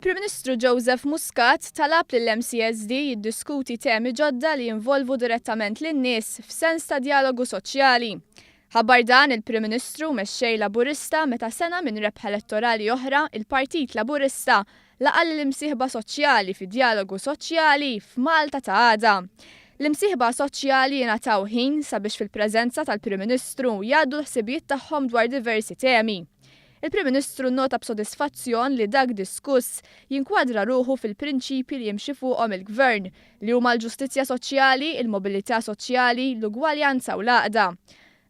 Il-Prim Ministru Joseph Muscat talab lill-MCESD jiddiskuti temi ġodda li jinvolvu direttament lin-nies f'sens ta' Djalogu Soċjali. Ħabbar dan il-Prim Ministru mexxej Laburista meta sena minn rebħa elettorali oħra il-Partit Laburista laqqa l-Imsieħba Soċjali fid-Djalogu Soċjali f'Malta ta' Għada. L-imsieħba soċjali jingħataw ħin sabiex fil-preżenza tal-Prim Ministru jgħaddu l-ħsibijiet tagħhom dwar diversi temi. Il-Prim Ministru nota b'sodisfazzjon li dak diskuss jinkwadra ruħu fil-prinċipji li jimxi fuqhom il-Gvern li huma l-ġustizzja soċjali, il-mobilità soċjali, l-ugwaljanza u l-għaqda.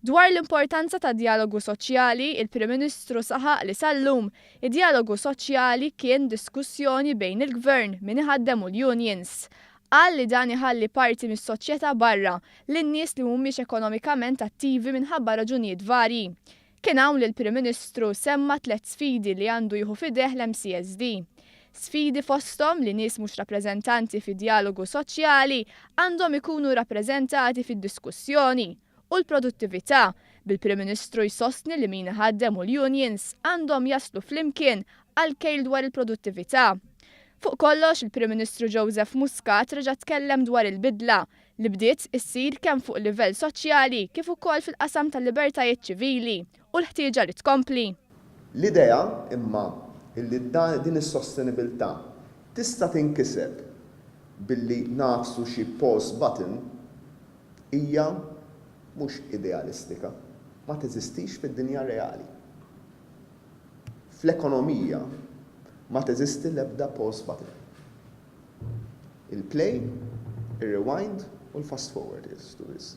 Dwar l-importanza ta' Djalogu Soċjali, il-Prim Ministru saħaq li sal-lum id-Djalogu Soċjali kien diskussjoni bejn il-Gvern min iħaddem u l-unions. Qal li dan iħalli parti mis-soċjetà barra lin-nies li mhumiex ekonomikament attivi minħabba raġunijiet varji. Kien hawn li l-Prim Ministru semma 3 sfidi li għandu jieħu fideh l-MCSD. Sfidi fosthom li nies mhux rappreżentanti fid-Djalogu Soċjali għandhom ikunu rappreżentati fid-diskussjoni u l-produttività bil-Prim Ministru jsostni li min iħaddem u l-unions għandhom jaslu flimkien għal-kejl dwar il-produttività. Fuq kollox il-Prim Ministru Joseph Muscat reġa' tkellem dwar il-bidla li bdiet issir kemm fuq livell soċjali kif ukoll fil-qasam tal-libertajiet ċivili u l-ħtieġa li tkompli. L-idea imma illi din is-sostenibilità tista' tinkiseb billi nafsu xi pause button hija mhux idealistika, ma teżistix fid-dinja reali. Fl-ekonomija ma teżisti l-ebda pause button. Il-play, il-rewind u l-fast forward is to this.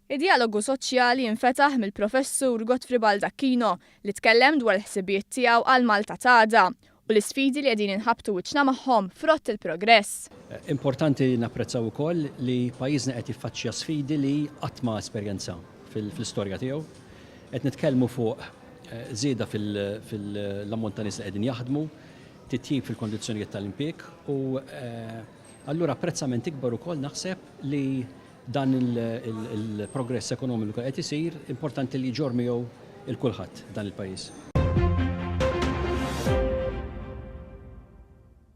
Id-Djalogu Soċjali infetaħ mill-Professur Gottfried Baldacchino li tkellem dwar l-ħsibijiet tiegħu għal Malta ta' Għada u l-isfidi li qegħdin inħabtu wiċċna magħhom frott il-progress. Importanti napprezzaw ukoll li pajjiżna qed jiffaċċja sfidi li qatt ma esperjenza fil-istorja tiegħu. Qed nitkellmu fuq żieda fil-ammont ta' nies li qegħdin jaħdmu, titjib fil-kondizzjonijiet tal-impjeg u allura apprezzament ikbar ukoll naħseb li dan il-progress ekonomiku qed isir importanti li jġor miegħu il-kulħadd dan il-pajjiż.